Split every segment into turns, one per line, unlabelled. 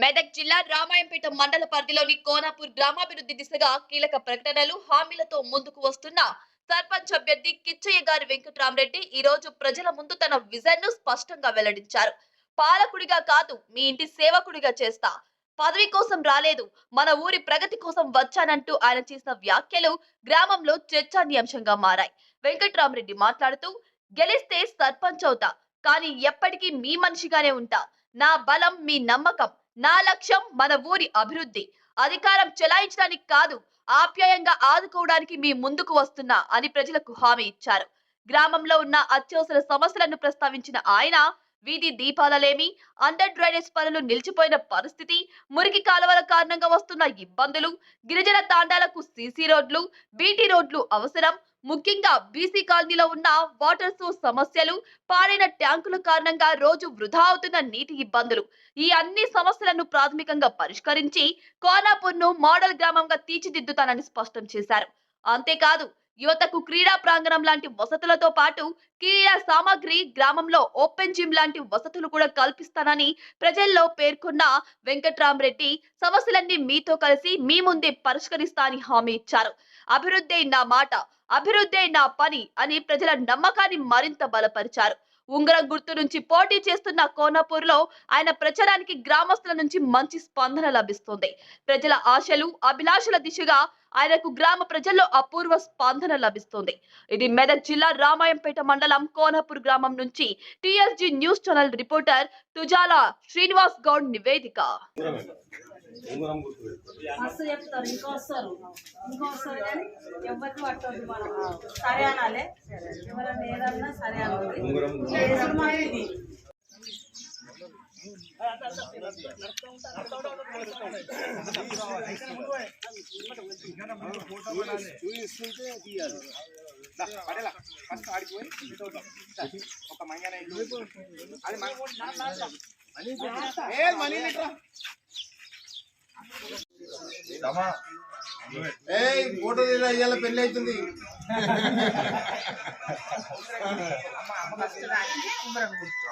మెదక్ జిల్లా రామాయంపేట మండల పరిధిలోని కోనాపూర్ గ్రామాభివృద్ధి దిశగా కీలక ప్రకటనలు హామీలతో ముందుకు వస్తున్న సర్పంచ్ అభ్యర్థి కిచ్చయ్య గారి వెంకట్రామరెడ్డి ఈ రోజు ప్రజల ముందు తన విజన్ ను స్పష్టంగా వెల్లడించారు. పాలకుడిగా కాదు, మీ ఇంటి సేవకుడిగా చేస్తా. పదవి కోసం రాలేదు, మన ఊరి ప్రగతి కోసం వచ్చానంటూ ఆయన చేసిన వ్యాఖ్యలు గ్రామంలో చర్చానీయాంశంగా మారాయి. వెంకట్రామరెడ్డి మాట్లాడుతూ, గెలిస్తే సర్పంచ్ అవుతా, కానీ ఎప్పటికీ మీ మనిషిగానే ఉంటా. నా బలం మీ నమ్మకం, నా లక్ష్యం మన ఊరి అభివృద్ధి. అధికారం చెలాయించడానికి కాదు, ఆప్యాయంగా ఆదుకోవడానికి మీ ముందుకు వస్తున్నా అని ప్రజలకు హామీ ఇచ్చారు. గ్రామంలో ఉన్న అత్యవసర సమస్యలను ప్రస్తావించిన ఆయన వీధి దీపాలలేమి, అండర్ డ్రైనేజ్ పనులు నిలిచిపోయిన పరిస్థితి, మురికి కాలువల కారణంగా వస్తున్న ఇబ్బందులు, గిరిజన తాండాలకు సీసీ రోడ్లు, బీటీ రోడ్లు అవసరం, ముఖ్యంగా బీసీ కాలనీలో ఉన్న వాటర్ సోర్స్ సమస్యలు, పాడైన ట్యాంకుల కారణంగా రోజు వృధా అవుతున్న నీటి ఇబ్బందులు, ఈ అన్ని సమస్యలను ప్రాథమికంగా పరిష్కరించి కోనాపూర్ను మోడల్ గ్రామంగా తీర్చిదిద్దుతానని స్పష్టం చేశారు. అంతేకాదు, యువతకు క్రీడా ప్రాంగణం లాంటి వసతులతో పాటు క్రీడా సామాగ్రి, గ్రామంలో ఓపెన్ జిమ్ లాంటి వసతులు కూడా కల్పిస్తానని ప్రజల్లో పేర్కొన్న వెంకట్రామరెడ్డి సమస్యలన్నీ మీతో కలిసి మీ ముందే పరిష్కరిస్తా అని హామీ ఇచ్చారు. అభివృద్ధి నా మాట, అభివృద్ధి నా పని అని ప్రజల నమ్మకాన్ని మరింత బలపరిచారు. ఉంగరం గుర్తు నుంచి పోటీ చేస్తున్న కోనాపూర్ లో ఆయన ప్రచారానికి గ్రామస్తుల నుంచి మంచి స్పందన లభిస్తుంది. ప్రజల ఆశలు, అభిలాషల దిశగా ఆయనకు గ్రామ ప్రజల్లో అపూర్వ స్పందన లభిస్తుంది. ఇది మెదక్ జిల్లా రామాయంపేట మండలం కోనాపూర్ గ్రామం నుంచి TSG news channel reporter Tujala Srinivas Goud నివేదిక.
మస్తు చెప్తారు, ఇంకొస్తారు కానీ ఎవరికి పట్టదు. మనం సరే అనాలి, ఎవరన్నా ఏదన్నా సరే అనాలి. ఇది
ఫోటో ఇవాళ పెళ్లి అవుతుంది.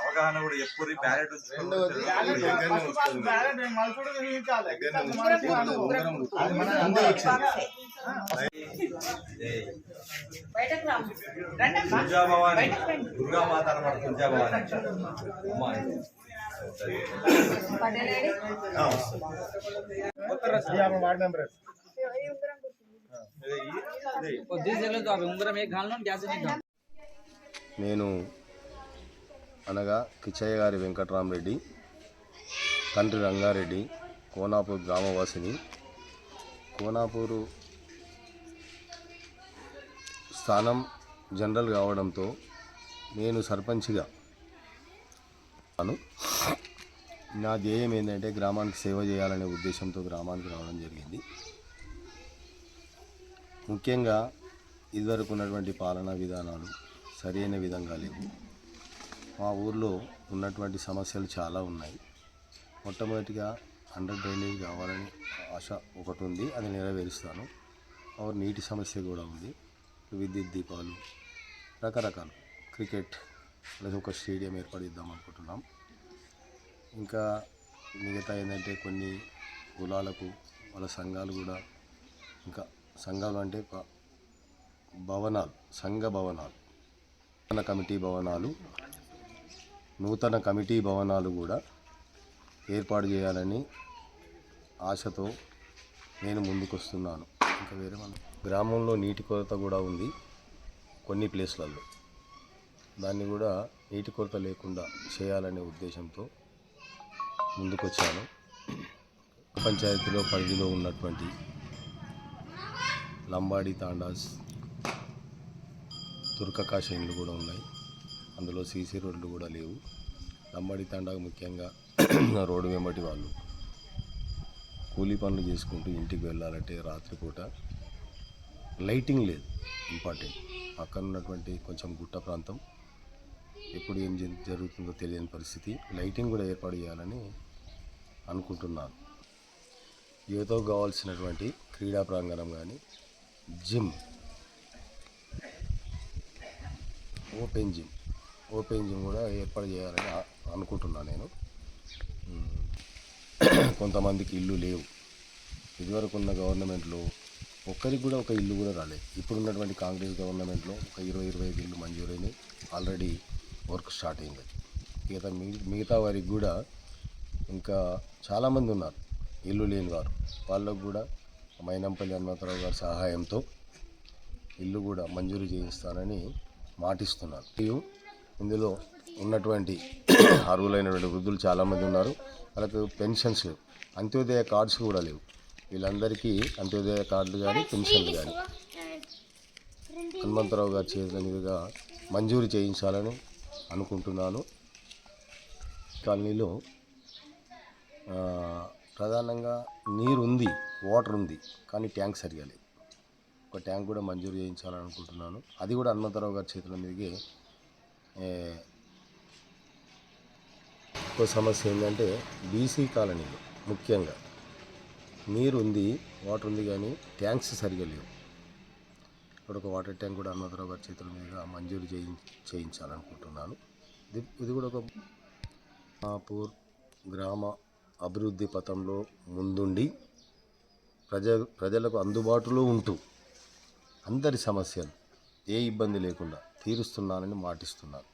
అవగాహన కూడా ఎప్పుడు బ్యాలెట్ తుల్జాభవాని దుర్గామాత అనమాట. తుల్జాభవాని
నేను అనగా కిచ్చయ్య గారి వెంకట్రామరెడ్డి, తండ్రి రంగారెడ్డి, కోనాపూర్ గ్రామవాసిని. కోనాపూరు స్థానం జనరల్ కావడంతో నేను సర్పంచ్గా నా ధ్యేయం ఏంటంటే గ్రామానికి సేవ చేయాలనే ఉద్దేశంతో గ్రామానికి రావడం జరిగింది. ముఖ్యంగా ఇదివరకు ఉన్నటువంటి పాలనా విధానాలు సరైన విధంగా లేవు. మా ఊర్లో ఉన్నటువంటి సమస్యలు చాలా ఉన్నాయి. మొట్టమొదటిగా అండర్ డ్రైనేజ్ కావాలని ఆశ ఒకటి ఉంది, అది నెరవేరుస్తాను. నీటి సమస్య కూడా ఉంది. విద్యుత్ దీపాలు, రకరకాలు క్రికెట్ లేదా ఒక స్టేడియం ఏర్పడిద్దాం అనుకుంటున్నాం. ఇంకా మిగతా ఏంటంటే కొన్ని కులాలకు వాళ్ళ సంఘాలు కూడా, ఇంకా సంఘాలు అంటే భవనాలు, సంఘ భవనాలు, నూతన కమిటీ భవనాలు కూడా ఏర్పాటు చేయాలని ఆశతో నేను ముందుకొస్తున్నాను. ఇంకా వేరే గ్రామంలో నీటి కొరత కూడా ఉంది కొన్ని ప్లేస్లలో. దాన్ని కూడా నీటి కొరత లేకుండా చేయాలనే ఉద్దేశంతో ముందుకొచ్చాను. పంచాయతీలో పరిధిలో ఉన్నటువంటి లంబాడి తాండాస్, తుర్కకాశ ఇండ్లు కూడా ఉన్నాయి. అందులో సీసీ రోడ్లు కూడా లేవు. లంబాడి తాండాకు ముఖ్యంగా రోడ్డు వెంబటి వాళ్ళు కూలీ పనులు చేసుకుంటూ ఇంటికి వెళ్ళాలంటే రాత్రిపూట లైటింగ్ లేదు, ఇంపార్టెంట్. పక్కన ఉన్నటువంటి కొంచెం గుట్ట ప్రాంతం, ఎప్పుడు ఏం జరుగుతుందో తెలియని పరిస్థితి. లైటింగ్ కూడా ఏర్పాటు చేయాలని అనుకుంటున్నాను. యువతకు కావాల్సినటువంటి క్రీడా ప్రాంగణం కానీ, జిమ్, ఓపెన్ జిమ్ కూడా ఏర్పాటు చేయాలని అనుకుంటున్నాను నేను. కొంతమందికి ఇల్లు లేవు. ఇదివరకు ఉన్న గవర్నమెంట్లో ఒక్కరికి కూడా ఒక ఇల్లు కూడా రాలేదు. ఇప్పుడున్నటువంటి కాంగ్రెస్ గవర్నమెంట్లో ఒక 20-25 ఇల్లు మంజూరైనాయి. ఆల్రెడీ వర్క్ స్టార్ట్ అయింది. మిగతా వారికి కూడా ఇంకా చాలామంది ఉన్నారు ఇల్లు లేని వారు. వాళ్ళకు కూడా మైనంపల్లి హనుమంతరావు గారి సహాయంతో ఇల్లు కూడా మంజూరు చేయిస్తానని మాటిస్తున్నారు. మరియు ఇందులో ఉన్నటువంటి అర్హులైనటువంటి వృద్ధులు చాలామంది ఉన్నారు. వాళ్ళకు పెన్షన్స్ లేవు, అంత్యోదయ కార్డ్స్ కూడా లేవు. వీళ్ళందరికీ అంత్యోదయ కార్డులు కానీ పెన్షన్లు కానీ హనుమంతరావు గారి చేతుల మీదుగా మంజూరు చేయించాలని అనుకుంటున్నాను. కాలనీలో ప్రధానంగా నీరు ఉంది, వాటర్ ఉంది, కానీ ట్యాంక్ సరిగా లేదు. ఒక ట్యాంక్ కూడా మంజూరు చేయించాలని అనుకుంటున్నాను. అది కూడా హనుమంతరావు గారి చేతుల మీదుగా. ఇంకో సమస్య ఏంటంటే బీసీ కాలనీలో ముఖ్యంగా నీరు ఉంది, వాటర్ ఉంది, కానీ ట్యాంక్స్ సరిగా లేవు. ఇక్కడ ఒక వాటర్ ట్యాంక్ కూడా హనుమంతరావు గారి చేతుల మీదుగా మంజూరు చేయించాలనుకుంటున్నాను. ఇది కూడా ఒక మాపూర్ గ్రామ అభివృద్ధి పథంలో ముందుండి ప్రజలకు అందుబాటులో ఉంటూ అందరి సమస్యలు ఏ ఇబ్బంది లేకుండా తీరుస్తున్నానని మాటిస్తున్నాను.